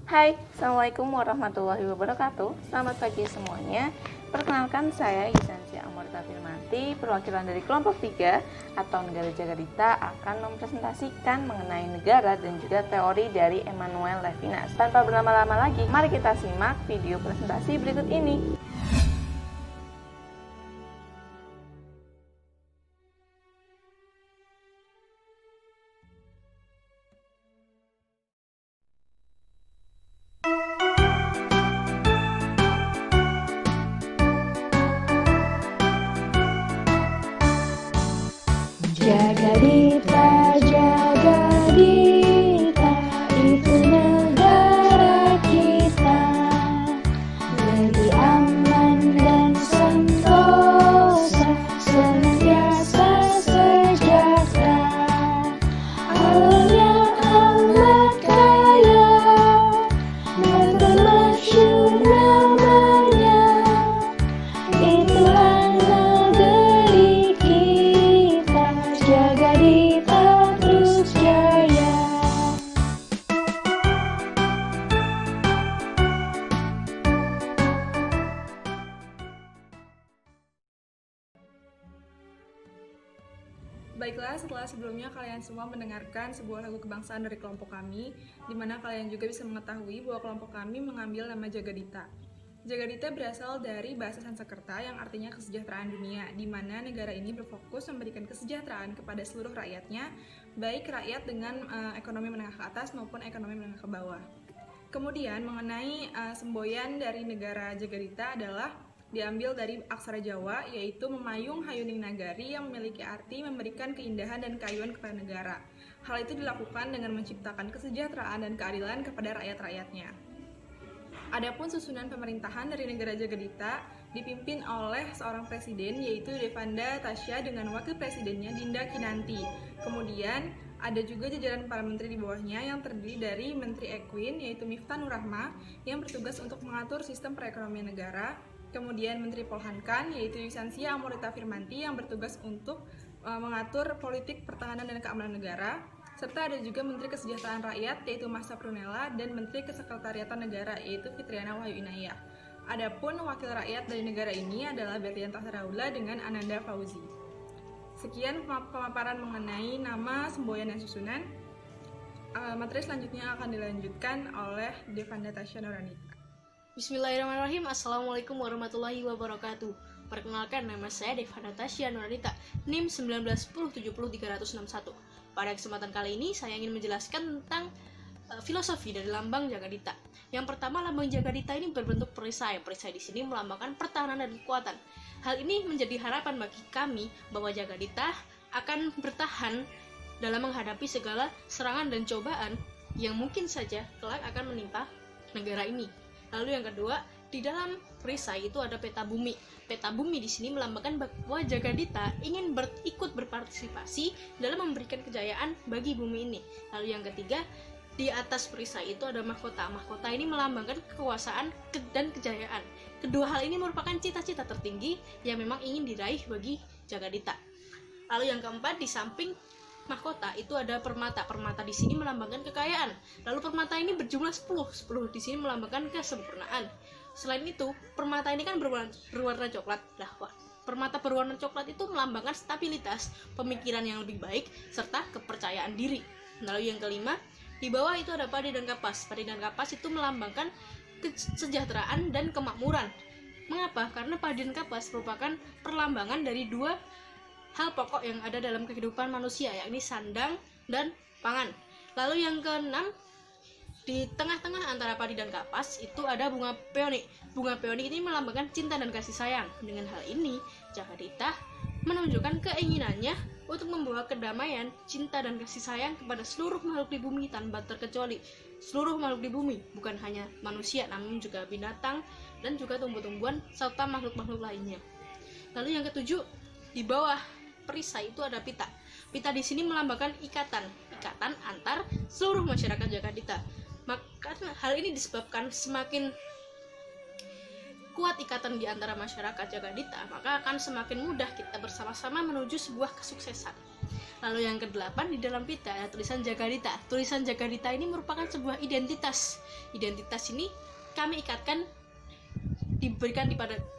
Hai, Assalamualaikum warahmatullahi wabarakatuh. Selamat pagi semuanya. Perkenalkan saya Yusansia Amorita Firmanti, perwakilan dari kelompok 3 atau negara Jagadita akan mempresentasikan mengenai negara dan juga teori dari Emmanuel Levinas. Tanpa berlama-lama lagi, mari kita simak video presentasi berikut ini. Jagadita, Jagadita, itu negara kita, lebih aman dan sentosa, senantiasa sejahtera. Alamnya amat kaya, dan termasyhur namanya, itulah negeri kita, Jagadita terus jaya. Baiklah, setelah sebelumnya kalian semua mendengarkan sebuah lagu kebangsaan dari kelompok kami, di mana kalian juga bisa mengetahui bahwa kelompok kami mengambil nama Jagadita. Jagadita berasal dari bahasa Sanskerta yang artinya kesejahteraan dunia, di mana negara ini berfokus memberikan kesejahteraan kepada seluruh rakyatnya, baik rakyat dengan ekonomi menengah ke atas maupun ekonomi menengah ke bawah. Kemudian mengenai semboyan dari negara Jagadita adalah diambil dari aksara Jawa, yaitu memayung hayuning nagari, yang memiliki arti memberikan keindahan dan keayuan kepada negara. Hal itu dilakukan dengan menciptakan kesejahteraan dan keadilan kepada rakyat-rakyatnya. Adapun susunan pemerintahan dari negara Jagadita dipimpin oleh seorang presiden, yaitu Devanda Tasya, dengan wakil presidennya Dinda Kinanti. Kemudian ada juga jajaran para menteri di bawahnya yang terdiri dari Menteri Equin, yaitu Miftah Nur Rahma, yang bertugas untuk mengatur sistem perekonomian negara. Kemudian Menteri Polhankan, yaitu Yusansia Amorita Firmanti, yang bertugas untuk mengatur politik pertahanan dan keamanan negara. Serta ada juga Menteri Kesejahteraan Rakyat, yaitu Masa Prunella, dan Menteri Kesekretariatan Negara, yaitu Fitriana Wahyu Inayah. Adapun wakil rakyat dari negara ini adalah Berlian Tahraula dengan Ananda Fauzi. Sekian pemaparan mengenai nama, semboyan, dan susunan. Materi selanjutnya akan dilanjutkan oleh Devanda Tasya Nuranita. Bismillahirrahmanirrahim. Assalamualaikum warahmatullahi wabarakatuh. Perkenalkan, nama saya Devanda Tasya Nuranita, NIM 191070361. Pada kesempatan kali ini saya ingin menjelaskan tentang filosofi dari lambang Jagadita. Yang pertama, lambang Jagadita ini berbentuk perisai. Perisai di sini melambangkan pertahanan dan kekuatan. Hal ini menjadi harapan bagi kami bahwa Jagadita akan bertahan dalam menghadapi segala serangan dan cobaan yang mungkin saja kelak akan menimpa negara ini. Lalu yang kedua, di dalam perisai itu ada peta bumi. Peta bumi di sini melambangkan bahwa Jagadita ingin ikut berpartisipasi dalam memberikan kejayaan bagi bumi ini. Lalu yang ketiga, di atas perisai itu ada mahkota. Mahkota ini melambangkan kekuasaan dan kejayaan. Kedua hal ini merupakan cita-cita tertinggi yang memang ingin diraih bagi Jagadita. Lalu yang keempat, di samping mahkota itu ada permata. Permata di sini melambangkan kekayaan. Lalu permata ini berjumlah 10. 10 di sini melambangkan kesempurnaan. Selain itu, permata ini kan berwarna coklat. Permata berwarna coklat itu melambangkan stabilitas, pemikiran yang lebih baik, serta kepercayaan diri. Lalu yang kelima, di bawah itu ada padi dan kapas. Padi dan kapas itu melambangkan kesejahteraan dan kemakmuran. Mengapa? Karena padi dan kapas merupakan perlambangan dari dua hal pokok yang ada dalam kehidupan manusia, yakni sandang dan pangan. Lalu yang keenam, di tengah-tengah antara padi dan kapas itu ada bunga peony. Bunga peony ini melambangkan cinta dan kasih sayang. Dengan hal ini, Jagadita menunjukkan keinginannya untuk membawa kedamaian, cinta, dan kasih sayang kepada seluruh makhluk di bumi tanpa terkecuali. Seluruh makhluk di bumi, bukan hanya manusia, namun juga binatang dan juga tumbuh-tumbuhan serta makhluk-makhluk lainnya. Lalu yang ketujuh, di bawah perisai itu ada pita. Pita di sini melambangkan ikatan antar seluruh masyarakat Jagadita. Maka hal ini disebabkan semakin kuat ikatan di antara masyarakat Jagadita, maka akan semakin mudah kita bersama-sama menuju sebuah kesuksesan. Lalu yang kedelapan, di dalam pita ada tulisan Jagadita. Tulisan Jagadita ini merupakan sebuah identitas. Identitas ini kami ikatkan, diberikan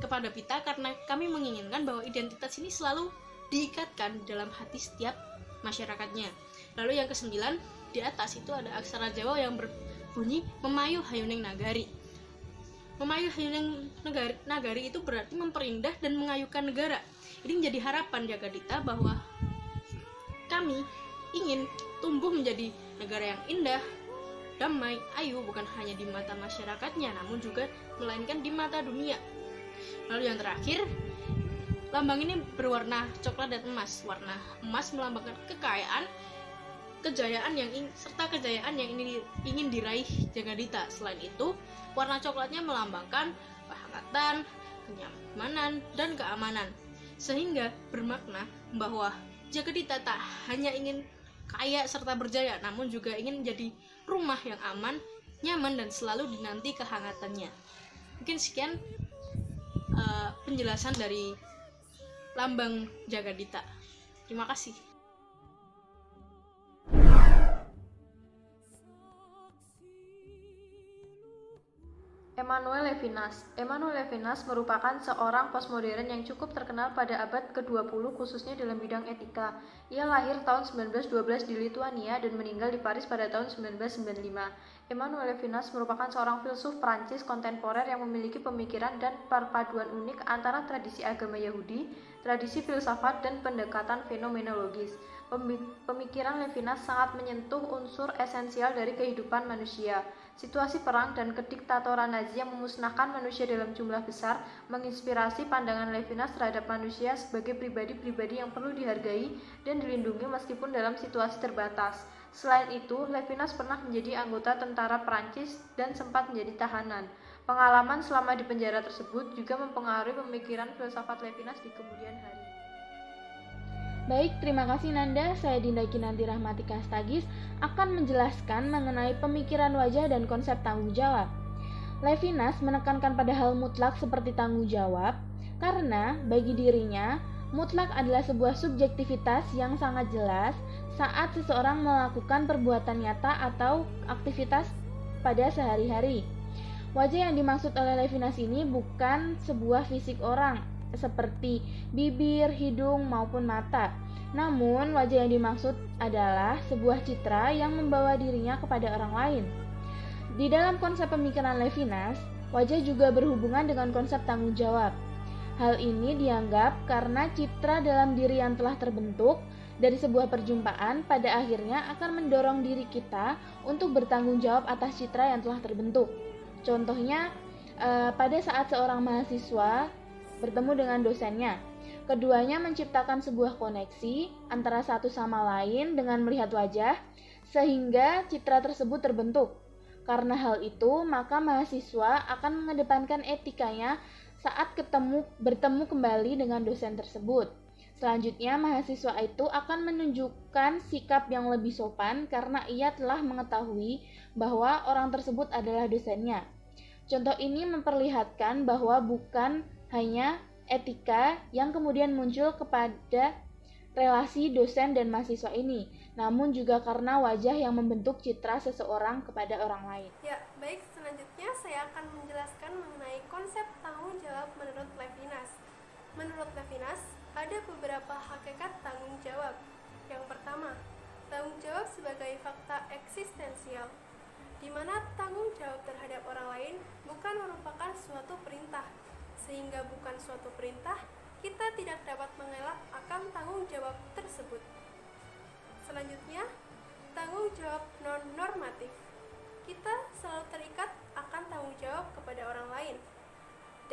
kepada pita karena kami menginginkan bahwa identitas ini selalu diikatkan dalam hati setiap masyarakatnya. Lalu yang kesembilan, di atas itu ada aksara Jawa yang berbunyi Memayu Hayuning Nagari. Memayu Hayuning Nagari itu berarti memperindah dan mengayukan negara. Ini menjadi harapan Jagadita bahwa kami ingin tumbuh menjadi negara yang indah, damai, ayu, bukan hanya di mata masyarakatnya, namun juga melainkan di mata dunia. Lalu yang terakhir, lambang ini berwarna coklat dan emas. Warna emas melambangkan kekayaan, kejayaan serta kejayaan yang ingin diraih Jagadita. Selain itu, warna coklatnya melambangkan kehangatan, kenyamanan, dan keamanan. Sehingga bermakna bahwa Jagadita tak hanya ingin kaya serta berjaya, namun juga ingin menjadi rumah yang aman, nyaman, dan selalu dinanti kehangatannya. Mungkin sekian penjelasan dari lambang Jagadita. Terima kasih. Emmanuel Levinas. Emmanuel Levinas merupakan seorang postmodern yang cukup terkenal pada abad ke-20 khususnya dalam bidang etika. Ia lahir tahun 1912 di Lituania dan meninggal di Paris pada tahun 1995. Emmanuel Levinas merupakan seorang filsuf Prancis kontemporer yang memiliki pemikiran dan perpaduan unik antara tradisi agama Yahudi, tradisi filsafat, dan pendekatan fenomenologis. Pemikiran Levinas sangat menyentuh unsur esensial dari kehidupan manusia. Situasi perang dan kediktatoran Nazi yang memusnahkan manusia dalam jumlah besar menginspirasi pandangan Levinas terhadap manusia sebagai pribadi-pribadi yang perlu dihargai dan dilindungi meskipun dalam situasi terbatas. Selain itu, Levinas pernah menjadi anggota tentara Prancis dan sempat menjadi tahanan. Pengalaman selama di penjara tersebut juga mempengaruhi pemikiran filsafat Levinas di kemudian hari. Baik, terima kasih Nanda. Saya Dinda Kinanti Rahmatika Astagis akan menjelaskan mengenai pemikiran wajah dan konsep tanggung jawab. Levinas menekankan pada hal mutlak seperti tanggung jawab, karena bagi dirinya, mutlak adalah sebuah subjektivitas yang sangat jelas saat seseorang melakukan perbuatan nyata atau aktivitas pada sehari-hari. Wajah yang dimaksud oleh Levinas ini bukan sebuah fisik orang, seperti bibir, hidung, maupun mata. Namun, wajah yang dimaksud adalah sebuah citra yang membawa dirinya kepada orang lain. Di dalam konsep pemikiran Levinas, wajah juga berhubungan dengan konsep tanggung jawab. Hal ini dianggap karena citra dalam diri yang telah terbentuk dari sebuah perjumpaan pada akhirnya akan mendorong diri kita untuk bertanggung jawab atas citra yang telah terbentuk. Contohnya, pada saat seorang mahasiswa bertemu dengan dosennya. Keduanya menciptakan sebuah koneksi antara satu sama lain dengan melihat wajah, sehingga citra tersebut terbentuk. Karena hal itu, maka mahasiswa akan mengedepankan etikanya saat bertemu kembali dengan dosen tersebut. Selanjutnya, mahasiswa itu akan menunjukkan sikap yang lebih sopan karena ia telah mengetahui bahwa orang tersebut adalah dosennya. Contoh ini memperlihatkan bahwa bukan hanya etika yang kemudian muncul kepada relasi dosen dan mahasiswa ini, namun juga karena wajah yang membentuk citra seseorang kepada orang lain. Ya, baik, selanjutnya saya akan menjelaskan mengenai konsep tanggung jawab menurut Levinas. Menurut Levinas, ada beberapa hakikat tanggung jawab. Yang pertama, tanggung jawab sebagai fakta eksistensial, di mana tanggung jawab terhadap orang lain bukan merupakan suatu perintah, sehingga bukan suatu perintah, kita tidak dapat mengelak akan tanggung jawab tersebut. Selanjutnya, tanggung jawab non-normatif. Kita selalu terikat akan tanggung jawab kepada orang lain,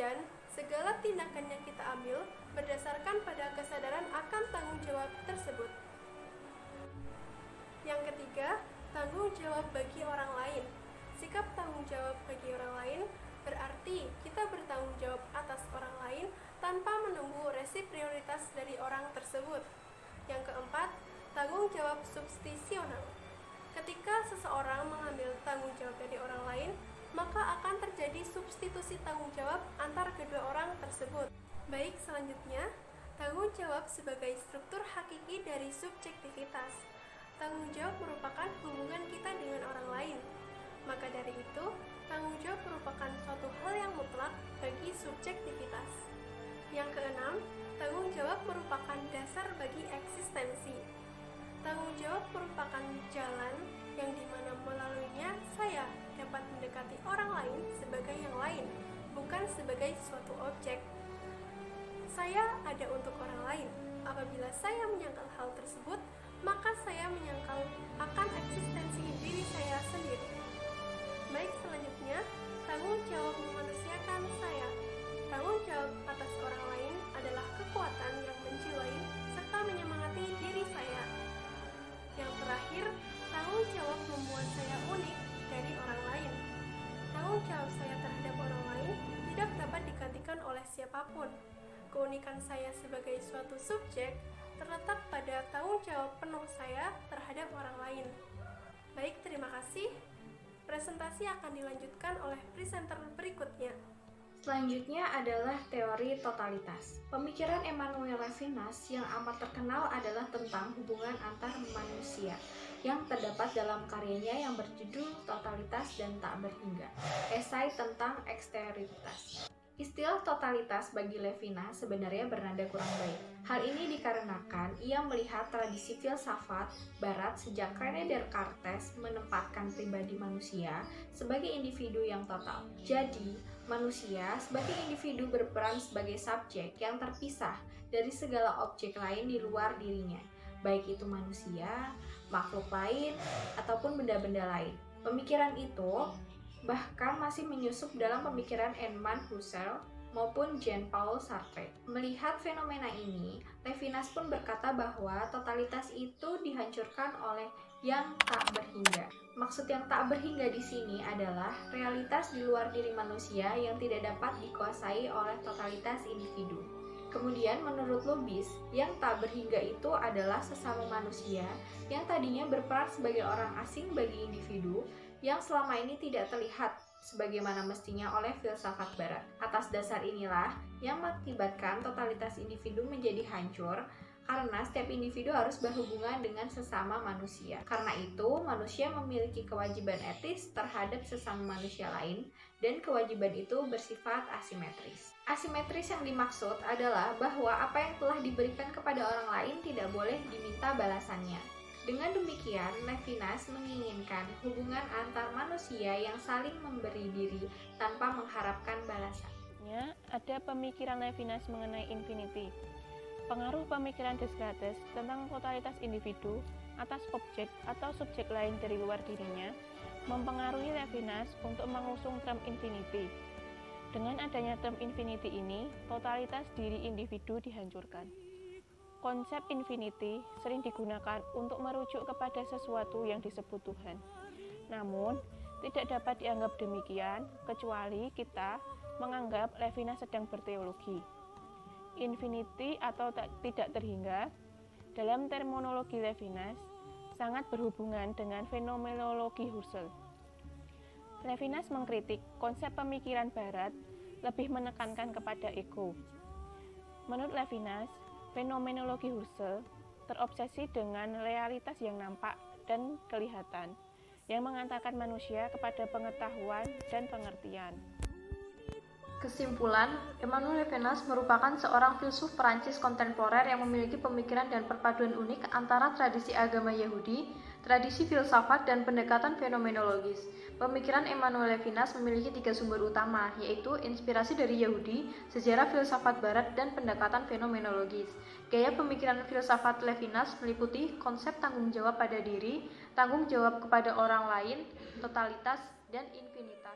dan segala tindakan yang kita ambil berdasarkan pada kesadaran akan tanggung jawab tersebut. Yang ketiga, tanggung jawab bagi orang lain. Sikap tanggung jawab bagi orang lain berarti kita bertanggung jawab atas orang lain tanpa menunggu resiprositas dari orang tersebut. Yang keempat, tanggung jawab substisional. Ketika seseorang mengambil tanggung jawab dari orang lain, maka akan terjadi substitusi tanggung jawab antar kedua orang tersebut. Baik, selanjutnya, Tanggung jawab sebagai struktur hakiki dari subjektivitas. Tanggung jawab merupakan hubungan kita dengan orang lain. Maka dari itu, tanggung jawab merupakan suatu hal yang mutlak bagi subjektivitas. Yang keenam, tanggung jawab merupakan dasar bagi eksistensi. Tanggung jawab merupakan jalan yang dimana melaluinya saya dapat mendekati orang lain sebagai yang lain, bukan sebagai suatu objek. Saya ada untuk orang lain. Apabila saya menyangkal hal tersebut, maka saya menyangkal akan eksistensi diri saya sendiri. Baik, selanjutnya, tanggung jawab memanusiakan saya. Tanggung jawab atas orang lain adalah kekuatan yang menjiwai serta menyemangati diri saya. Yang terakhir, tanggung jawab membuat saya unik dari orang lain. Tanggung jawab saya terhadap orang lain tidak dapat digantikan oleh siapapun. Keunikan saya sebagai suatu subjek terletak pada tanggung jawab penuh saya terhadap orang lain. Baik, terima kasih. Presentasi akan dilanjutkan oleh presenter berikutnya. Selanjutnya adalah teori totalitas. Pemikiran Emmanuel Levinas yang amat terkenal adalah tentang hubungan antar manusia yang terdapat dalam karyanya yang berjudul Totalitas dan Tak Berhingga, esai tentang eksterioritas. Istilah totalitas bagi Levinas sebenarnya bernada kurang baik. Hal ini dikarenakan ia melihat tradisi filsafat Barat sejak René Descartes menempatkan pribadi manusia sebagai individu yang total. Jadi, manusia sebagai individu berperan sebagai subjek yang terpisah dari segala objek lain di luar dirinya, baik itu manusia, makhluk lain, ataupun benda-benda lain. Pemikiran itu bahkan masih menyusup dalam pemikiran Edmund Husserl maupun Jean-Paul Sartre. Melihat fenomena ini, Levinas pun berkata bahwa totalitas itu dihancurkan oleh yang tak berhingga. Maksud yang tak berhingga di sini adalah realitas di luar diri manusia yang tidak dapat dikuasai oleh totalitas individu. Kemudian menurut Lubbis, yang tak berhingga itu adalah sesama manusia yang tadinya berperan sebagai orang asing bagi individu yang selama ini tidak terlihat sebagaimana mestinya oleh filsafat Barat. Atas dasar inilah yang mengakibatkan totalitas individu menjadi hancur karena setiap individu harus berhubungan dengan sesama manusia. Karena itu, manusia memiliki kewajiban etis terhadap sesama manusia lain dan kewajiban itu bersifat asimetris. Asimetris yang dimaksud adalah bahwa apa yang telah diberikan kepada orang lain tidak boleh diminta balasannya. Dengan demikian, Levinas menginginkan hubungan antar manusia yang saling memberi diri tanpa mengharapkan balasan. Ada pemikiran Levinas mengenai infinity. Pengaruh pemikiran Descartes tentang totalitas individu atas objek atau subjek lain dari luar dirinya mempengaruhi Levinas untuk mengusung term infinity. Dengan adanya term infinity ini, totalitas diri individu dihancurkan. Konsep infinity sering digunakan untuk merujuk kepada sesuatu yang disebut Tuhan. Namun, tidak dapat dianggap demikian kecuali kita menganggap Levinas sedang berteologi. Infinity atau tidak terhingga dalam terminologi Levinas sangat berhubungan dengan fenomenologi Husserl. Levinas mengkritik konsep pemikiran Barat lebih menekankan kepada ego. Menurut Levinas, fenomenologi Husserl terobsesi dengan realitas yang nampak dan kelihatan, yang mengantarkan manusia kepada pengetahuan dan pengertian. Kesimpulan, Emmanuel Levinas merupakan seorang filsuf Perancis kontemporer yang memiliki pemikiran dan perpaduan unik antara tradisi agama Yahudi, tradisi filsafat, dan pendekatan fenomenologis. Pemikiran Emmanuel Levinas memiliki 3 sumber utama, yaitu inspirasi dari Yahudi, sejarah filsafat Barat, dan pendekatan fenomenologis. Gaya pemikiran filsafat Levinas meliputi konsep tanggung jawab pada diri, tanggung jawab kepada orang lain, totalitas, dan infinitas.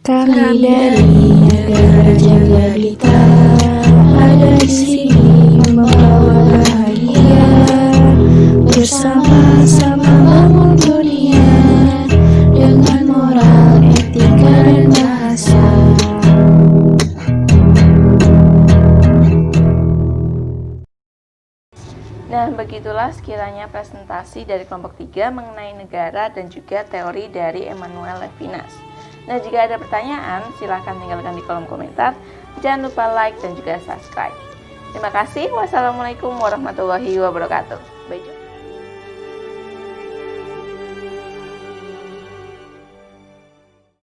Kami dari negara Jagadita ada di sini membawa bahagia, bersama-sama bangun dunia dengan moral, etika, dan bahasa. Nah, begitulah sekiranya presentasi dari kelompok 3 mengenai negara dan juga teori dari Emmanuel Levinas. Nah, jika ada pertanyaan, silahkan tinggalkan di kolom komentar. Jangan lupa like dan juga subscribe. Terima kasih. Wassalamualaikum warahmatullahi wabarakatuh. Bye.